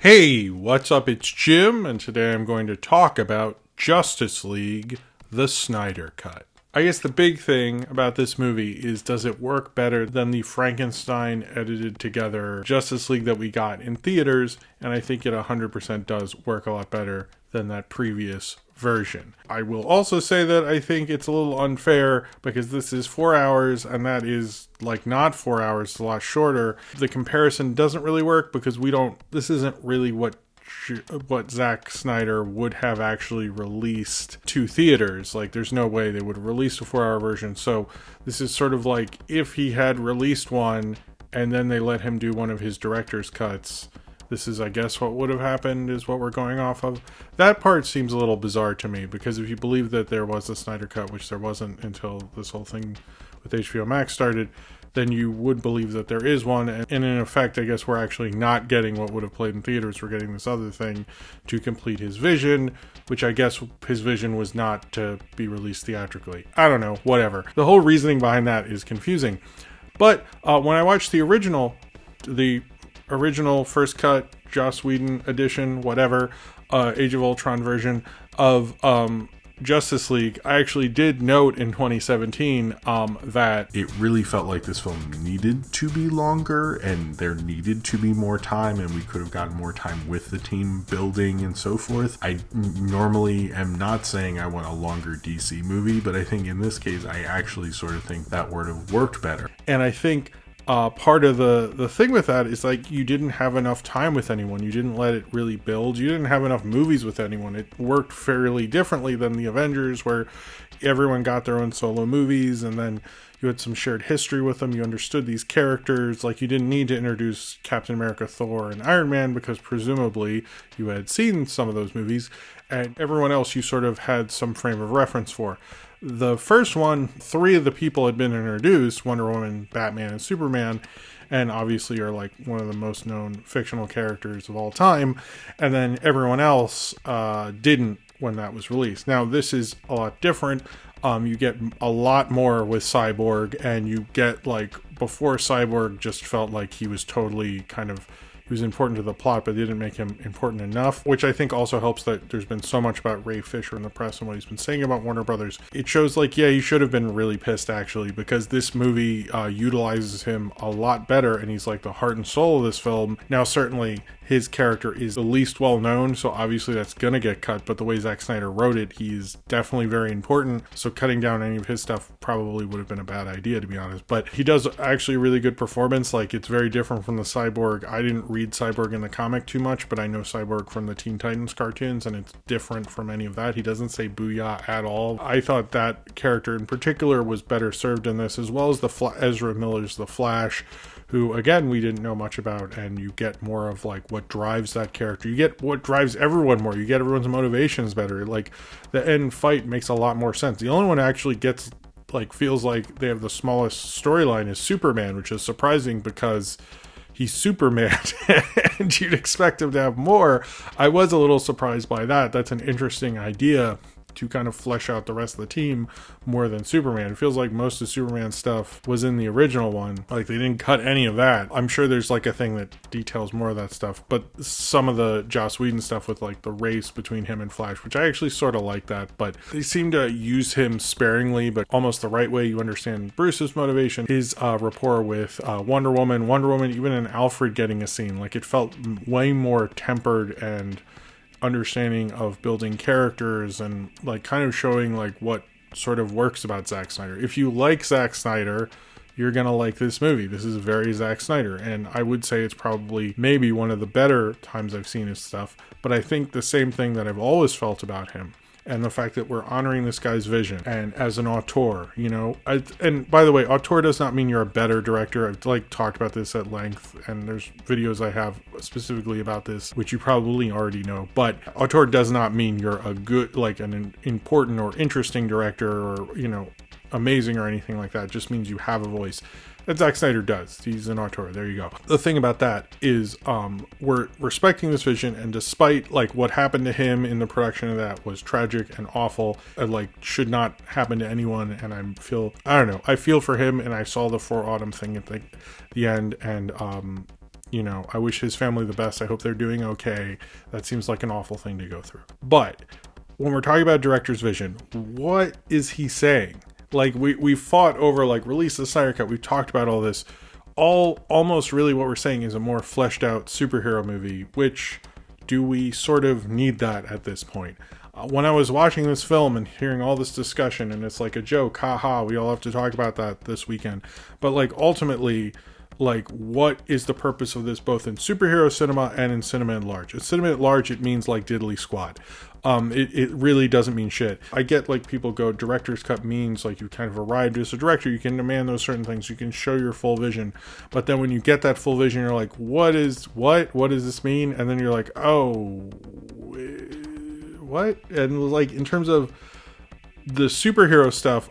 Hey, what's up? It's Jim, and today I'm going to talk about Justice League, the Snyder Cut. I guess the big thing about this movie is, does it work better than the Frankenstein edited together Justice League that we got in theaters? And I think it 100% does work a lot better than that previous version. I will also say that I think it's a little unfair because this is 4 hours and that is like not 4 hours, it's a lot shorter. The comparison doesn't really work because this isn't really what Zack Snyder would have actually released to theaters. Like, there's no way they would release a 4-hour version. So this is sort of like if he had released one and then they let him do one of his director's cuts. This is, I guess, what would have happened is what we're going off of. That part seems a little bizarre to me because if you believe that there was a Snyder Cut, which there wasn't until this whole thing with HBO Max started, then you would believe that there is one. And in effect, I guess we're actually not getting what would have played in theaters. We're getting this other thing to complete his vision, which I guess his vision was not to be released theatrically. I don't know, whatever. The whole reasoning behind that is confusing. But when I watched the original first cut, Joss Whedon edition, whatever, Age of Ultron version of Justice League, I actually did note in 2017 that it really felt like this film needed to be longer and there needed to be more time and we could have gotten more time with the team building and so forth. I normally am not saying I want a longer DC movie, but I think in this case I actually sort of think that would have worked better. And I think part of the thing with that is, like, you didn't have enough time with anyone. You didn't let it really build. You didn't have enough movies with anyone. It worked fairly differently than the Avengers, where everyone got their own solo movies and then you had some shared history with them. You understood these characters. Like, you didn't need to introduce Captain America, Thor, and Iron Man because presumably you had seen some of those movies, and everyone else you sort of had some frame of reference for. The first one, 3 of the people had been introduced, Wonder Woman, Batman, and Superman, and obviously are like one of the most known fictional characters of all time, and then everyone else didn't when that was released. Now, this is a lot different. You get a lot more with Cyborg, and you get, like, before Cyborg just felt like he was totally he was important to the plot, but they didn't make him important enough, which I think also helps that there's been so much about Ray Fisher in the press and what he's been saying about Warner Brothers. It shows, like, yeah, he should have been really pissed, actually, because this movie utilizes him a lot better, and he's like the heart and soul of this film. Now, certainly, his character is the least well-known, so obviously that's gonna get cut, but the way Zack Snyder wrote it, he's definitely very important, so cutting down any of his stuff probably would have been a bad idea, to be honest. But he does actually a really good performance. Like, it's very different from the Cyborg. I didn't read Cyborg in the comic too much, but I know Cyborg from the Teen Titans cartoons, and it's different from any of that. He doesn't say booyah at all. I thought that character in particular was better served in this, as well as Ezra Miller's The Flash, who, again, we didn't know much about, and you get more of, like, what drives that character. You get what drives everyone more. You get everyone's motivations better. Like, the end fight makes a lot more sense. The only one actually gets, like, feels like they have the smallest storyline is Superman, which is surprising because he's Superman and you'd expect him to have more. I was a little surprised by that. That's an interesting idea to kind of flesh out the rest of the team more than Superman. It feels like most of Superman's stuff was in the original one. Like, they didn't cut any of that. I'm sure there's, like, a thing that details more of that stuff, but some of the Joss Whedon stuff with, like, the race between him and Flash, which I actually sort of like that, but they seem to use him sparingly, but almost the right way. You understand Bruce's motivation, his rapport with Wonder Woman, even in Alfred getting a scene. Like, it felt way more tempered and understanding of building characters and, like, kind of showing, like, what sort of works about Zack Snyder. If you like Zack Snyder, you're gonna like this movie. This is very Zack Snyder, and I would say it's probably maybe one of the better times I've seen his stuff. But I think the same thing that I've always felt about him, and the fact that we're honoring this guy's vision, and as an auteur, you know, and by the way, auteur does not mean you're a better director. I've, like, talked about this at length, and there's videos I have specifically about this, which you probably already know, but auteur does not mean you're a good, like, an important or interesting director, or, you know, amazing or anything like that. It just means you have a voice. That Zack Snyder does. He's an auteur. There you go. The thing about that is we're respecting this vision, and despite, like, what happened to him in the production of that was tragic and awful, and, like, should not happen to anyone, and I feel for him, and I saw the For Autumn thing at the end, and I wish his family the best. I hope they're doing okay. That seems like an awful thing to go through. But when we're talking about director's vision, what is he saying? Like, we fought over, like, release the Snyder Cut. We've talked about all this. Almost really what we're saying is a more fleshed out superhero movie, which do we sort of need that at this point? When I was watching this film and hearing all this discussion, and it's like a joke, haha, we all have to talk about that this weekend. But, like, ultimately, like, what is the purpose of this, both in superhero cinema and in cinema at large? In cinema at large, it means, like, diddly squat. It really doesn't mean shit. I get, like, people go, director's cut means, like, you kind of arrived as a director, you can demand those certain things, you can show your full vision, but then when you get that full vision, you're like, what does this mean? And then you're like, oh, what? And, like, in terms of the superhero stuff,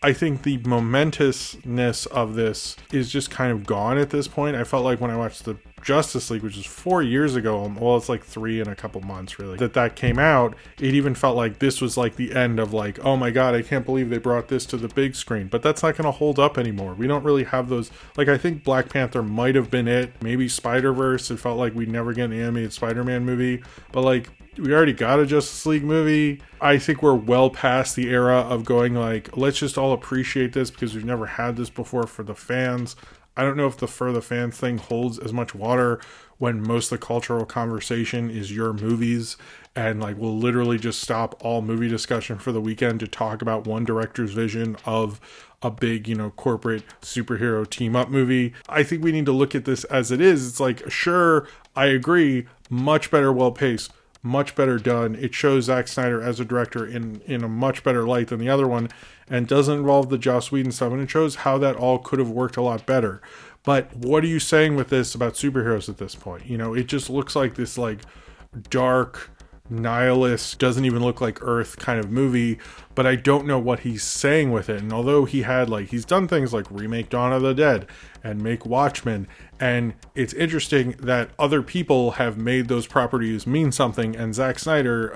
I think the momentousness of this is just kind of gone at this point. I felt like when I watched the Justice League, which is 4 years ago, well, it's like 3 in a couple months, really, that came out, it even felt like this was like the end of, like, oh my god, I can't believe they brought this to the big screen. But that's not going to hold up anymore. We don't really have those. Like, I think Black Panther might have been it. Maybe Spider-Verse. It felt like we'd never get an animated Spider-Man movie. But, like, we already got a Justice League movie. I think we're well past the era of going, like, let's just all appreciate this because we've never had this before for the fans. I don't know if the for the fans thing holds as much water when most of the cultural conversation is your movies, and, like, we'll literally just stop all movie discussion for the weekend to talk about one director's vision of a big, corporate superhero team up movie. I think we need to look at this as it is. It's like, sure, I agree, much better, well paced, much better done. It shows Zack Snyder as a director in a much better light than the other one, and doesn't involve the Joss Whedon stuff, and it shows how that all could have worked a lot better. But what are you saying with this about superheroes at this point? it just looks like this, like, dark, nihilist, doesn't even look like Earth kind of movie, but I don't know what he's saying with it. And although he's done things like remake Dawn of the Dead and make Watchmen, and it's interesting that other people have made those properties mean something, and Zack Snyder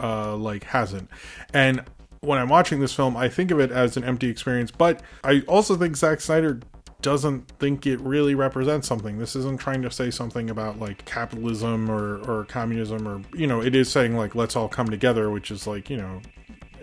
hasn't. And when I'm watching this film, I think of it as an empty experience, but I also think Zack Snyder doesn't think it really represents something. This isn't trying to say something about, like, capitalism or communism, or, it is saying, like, let's all come together, which is, like,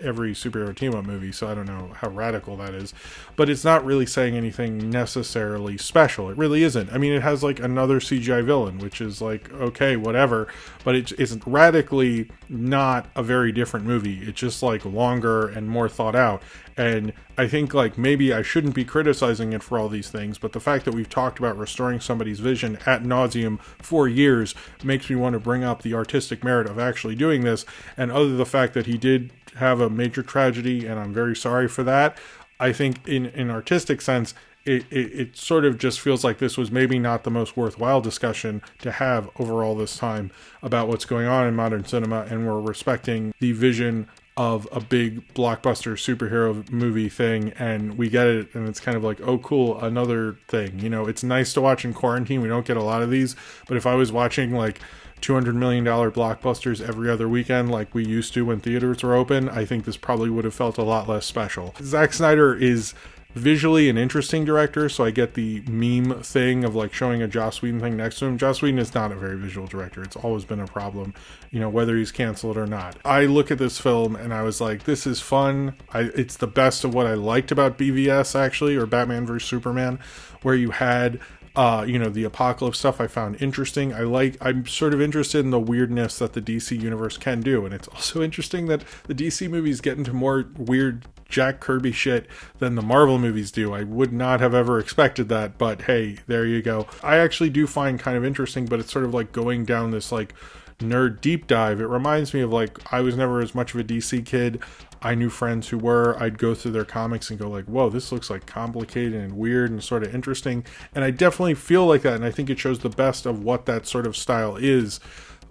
every superhero team up movie, so I don't know how radical that is, but it's not really saying anything necessarily special. It really isn't. I mean, it has, like, another CGI villain, which is, like, okay, whatever, but it's radically not a very different movie. It's just, like, longer and more thought out. And I think, like, maybe I shouldn't be criticizing it for all these things, but the fact that we've talked about restoring somebody's vision ad nauseum for years makes me want to bring up the artistic merit of actually doing this. And other than the fact that he did have a major tragedy, and I'm very sorry for that, I think in artistic sense, it sort of just feels like this was maybe not the most worthwhile discussion to have over all this time about what's going on in modern cinema, and we're respecting the vision of a big blockbuster superhero movie thing, and we get it, and it's kind of like, oh cool, another thing. It's nice to watch in quarantine. We don't get a lot of these, but if I was watching, like, $200 million blockbusters every other weekend like we used to when theaters were open, I think this probably would have felt a lot less special. Zack Snyder is visually an interesting director, so I get the meme thing of, like, showing a Joss Whedon thing next to him. Joss Whedon is not a very visual director. It's always been a problem, whether he's canceled or not. I look at this film and I was like, this is fun. It's the best of what I liked about BVS, actually, or Batman vs Superman, where you had the apocalypse stuff I found interesting. I'm sort of interested in the weirdness that the DC universe can do, and it's also interesting that the DC movies get into more weird Jack Kirby shit than the Marvel movies do. I would not have ever expected that, but hey, there you go. I actually do find kind of interesting, but it's sort of like going down this, like, nerd deep dive. It reminds me of, like, I was never as much of a DC kid. I knew friends who were. I'd go through their comics and go, like, whoa, this looks, like, complicated and weird and sort of interesting. And I definitely feel like that, and I think it shows the best of what that sort of style is.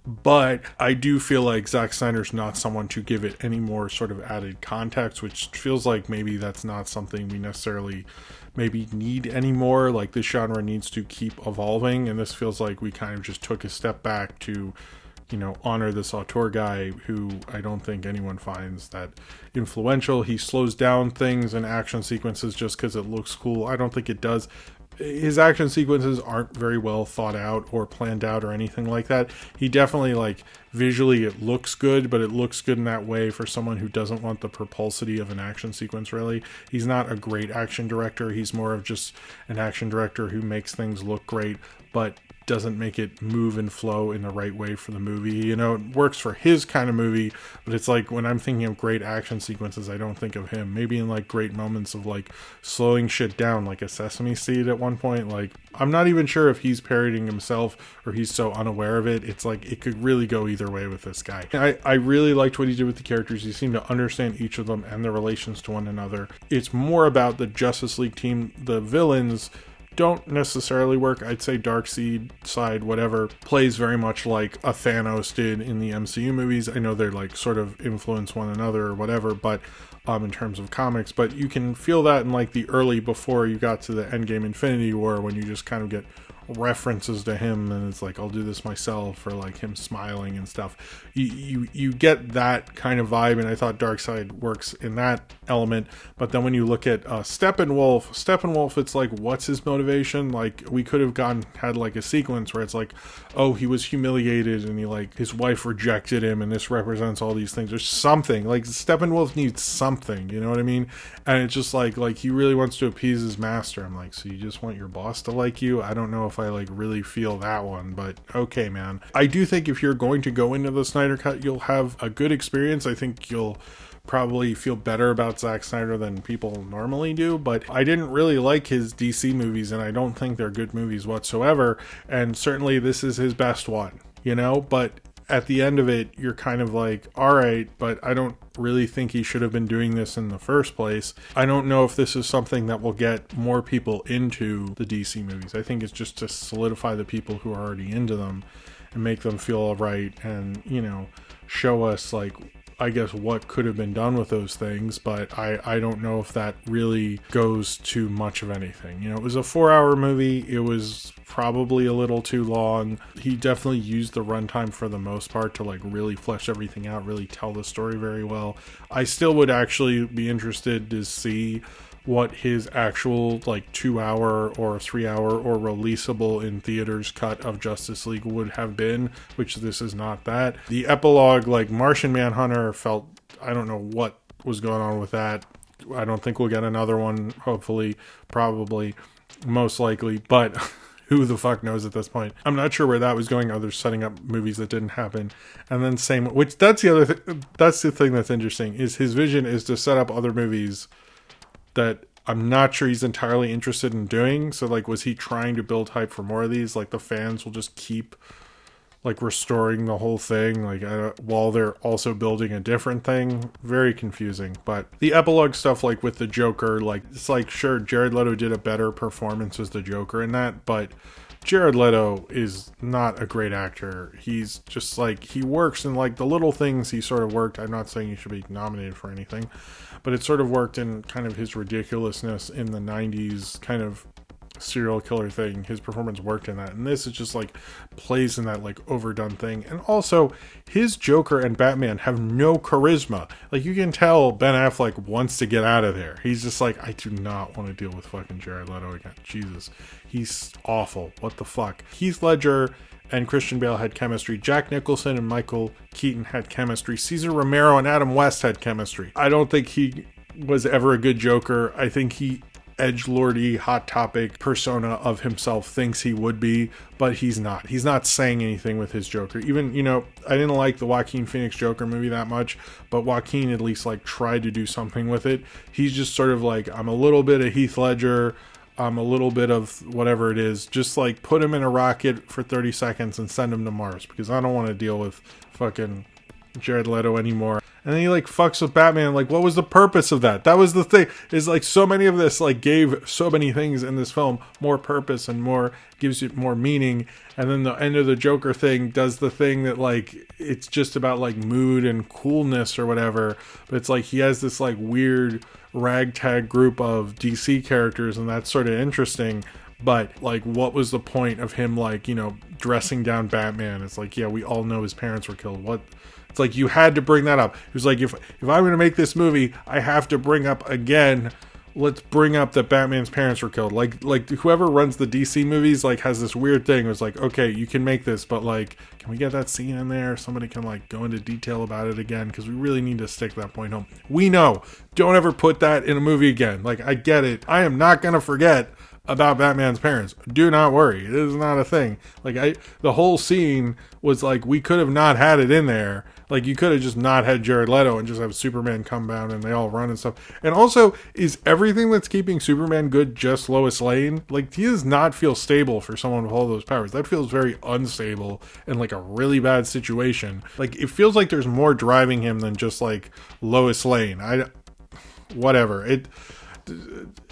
But I do feel like Zack Snyder's not someone to give it any more sort of added context, which feels like maybe that's not something we necessarily maybe need anymore. Like, this genre needs to keep evolving, and this feels like we kind of just took a step back to, honor this auteur guy who I don't think anyone finds that influential. He slows down things and action sequences just because it looks cool. I don't think it does his action sequences aren't very well thought out or planned out or anything like that. He definitely, like, visually it looks good, but it looks good in that way for someone who doesn't want the propulsivity of an action sequence, really. He's not a great action director. He's more of just an action director who makes things look great, but doesn't make it move and flow in the right way for the movie. You know, it works for his kind of movie, but it's like when I'm thinking of great action sequences, I don't think of him. Maybe in like great moments of like slowing shit down, like a Sesame Seed at one point. Like, I'm not even sure if he's parodying himself or he's so unaware of it. It's like, it could really go either way with this guy. I really liked what he did with the characters. He seemed to understand each of them and their relations to one another. It's more about the Justice League team. The villains don't necessarily work. I'd say Darkseid, whatever, plays very much like a Thanos did in the MCU movies. I know they're like sort of influence one another or whatever, but in terms of comics, but you can feel that in like the early, before you got to the Endgame Infinity War, when you just kind of get references to him and it's like, I'll do this myself, or like him smiling and stuff. You get that kind of vibe, and I thought Darkseid works in that element. But then when you look at Steppenwolf, it's like, what's his motivation? Like, we could have had like a sequence where it's like, oh, he was humiliated and he, like, his wife rejected him and this represents all these things, or something. Like, Steppenwolf needs something, you know what I mean? And it's just like he really wants to appease his master. I'm like, so you just want your boss to like you? I don't know if I like really feel that one, but okay, man. I do think if you're going to go into the Snyder Cut, you'll have a good experience. I think you'll probably feel better about Zack Snyder than people normally do, but I didn't really like his DC movies, and I don't think they're good movies whatsoever, and certainly this is his best one, you know? But at the end of it, you're kind of like, all right, but I don't really think he should have been doing this in the first place. I don't know if this is something that will get more people into the DC movies. I think it's just to solidify the people who are already into them and make them feel all right, and, you know, show us, like, I guess, what could have been done with those things, but I don't know if that really goes to much of anything. You know, it was a 4-hour movie. It was probably a little too long. He definitely used the runtime for the most part to, like, really flesh everything out, really tell the story very well. I still would actually be interested to see what his actual, like, 2-hour or 3-hour or releasable in theaters cut of Justice League would have been, which this is not that. The epilogue, like Martian Manhunter, felt, I don't know what was going on with that. I don't think we'll get another one, hopefully, probably, most likely, but who the fuck knows at this point. I'm not sure where that was going, other setting up movies that didn't happen. And then same, which that's the other thing, that's the thing that's interesting, is his vision is to set up other movies that I'm not sure he's entirely interested in doing. So, like, was he trying to build hype for more of these? Like, the fans will just keep, like, restoring the whole thing, like, while they're also building a different thing. Very confusing. But the epilogue stuff, like, with the Joker, like, it's like, sure, Jared Leto did a better performance as the Joker in that, but Jared Leto is not a great actor. He's just, like, he works in, like, the little things he sort of worked. I'm not saying he should be nominated for anything, but it sort of worked in kind of his ridiculousness in the 90s kind of serial killer thing. His performance worked in that, and this is just, like, plays in that, like, overdone thing. And also, his Joker and Batman have no charisma. Like, you can tell Ben Affleck wants to get out of there. He's just like, I do not want to deal with fucking Jared Leto again. Jesus, he's awful. What the fuck? Heath Ledger and Christian Bale had chemistry. Jack Nicholson and Michael Keaton had chemistry. Cesar Romero and Adam West had chemistry. I don't think he was ever a good Joker. I think he edgelordy, hot topic persona of himself thinks he would be, but he's not. He's not saying anything with his Joker. Even, you know, I didn't like the Joaquin Phoenix Joker movie that much, but Joaquin at least, like, tried to do something with it. He's just sort of like, I'm a little bit of Heath Ledger, I'm a little bit of whatever it is. Just, like, put him in a rocket for 30 seconds and send him to Mars, because I don't want to deal with fucking Jared Leto anymore. And then he, like, fucks with Batman. Like, what was the purpose of that? That was the thing. Is, like, so many of this, like, gave so many things in this film more purpose and more, gives it more meaning. And then the end of the Joker thing does the thing that, like, it's just about, like, mood and coolness or whatever. But it's like he has this, like, weird ragtag group of DC characters, and that's sort of interesting. But, like, what was the point of him, like, you know, dressing down Batman? It's like, yeah, we all know his parents were killed. What? It's like, you had to bring that up. It was like, if I'm going to make this movie, I have to bring up again let's bring up that Batman's parents were killed. Like whoever runs the DC movies like has this weird thing. It was like, okay, you can make this, but like, can we get that scene in there? Somebody can like go into detail about it again, because we really need to stick that point home. We know, don't ever put that in a movie again. Like, I get it. I am not gonna forget about Batman's parents. Do not worry. It is not a thing. Like, the whole scene was like, we could have not had it in there. Like, you could have just not had Jared Leto and just have Superman come down and they all run and stuff. And also, is everything that's keeping Superman good just Lois Lane? Like, he does not feel stable for someone with all those powers. That feels very unstable and like a really bad situation. Like, it feels like there's more driving him than just like Lois Lane. Whatever.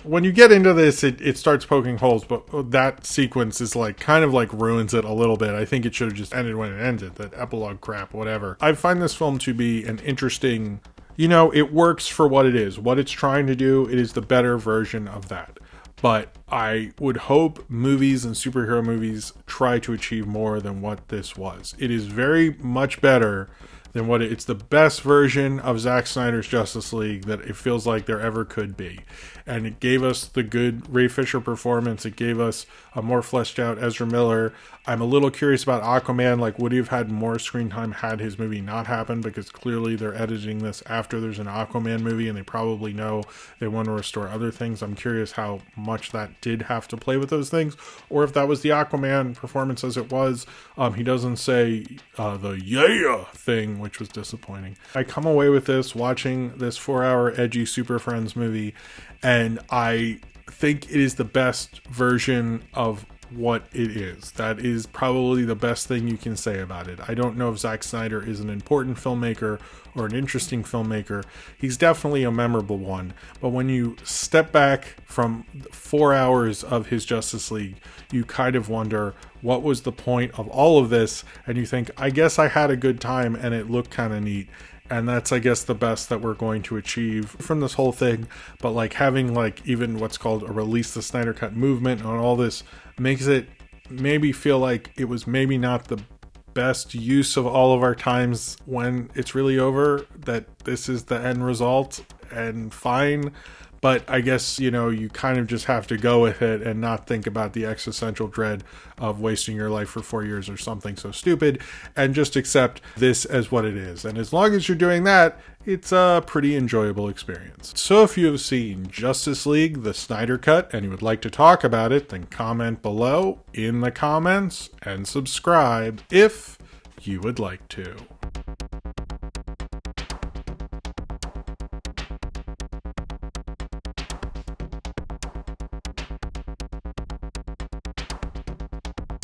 When you get into this, it starts poking holes, but that sequence is like kind of like ruins it a little bit. I think it should have just ended when it ended, that epilogue crap, whatever. I find this film to be an interesting, it works for what it is. What it's trying to do, it is the better version of that. But I would hope movies and superhero movies try to achieve more than what this was. It is very much better than it's the best version of Zack Snyder's Justice League that it feels like there ever could be. And it gave us the good Ray Fisher performance. It gave us a more fleshed out Ezra Miller. I'm a little curious about Aquaman. Like, would he have had more screen time had his movie not happened? Because clearly they're editing this after there's an Aquaman movie, and they probably know they want to restore other things. I'm curious how much that did have to play with those things, or if that was the Aquaman performance as it was. He doesn't say the yeah thing, which was disappointing. I come away with this, watching this 4-hour edgy Super Friends movie, and I think it is the best version of what it is. That is probably the best thing you can say about it. I don't know if Zack Snyder is an important filmmaker or an interesting filmmaker. He's definitely a memorable one. But when you step back from 4 hours of his Justice League, you kind of wonder, what was the point of all of this? And you think, I guess I had a good time and it looked kind of neat. And that's, I guess, the best that we're going to achieve from this whole thing. But like having like even what's called a release the Snyder Cut movement and all this makes it maybe feel like it was maybe not the best use of all of our times when it's really over, that this is the end result and fine. But I guess, you kind of just have to go with it and not think about the existential dread of wasting your life for 4 years or something so stupid, and just accept this as what it is. And as long as you're doing that, it's a pretty enjoyable experience. So if you have seen Justice League, the Snyder Cut, and you would like to talk about it, then comment below in the comments and subscribe if you would like to.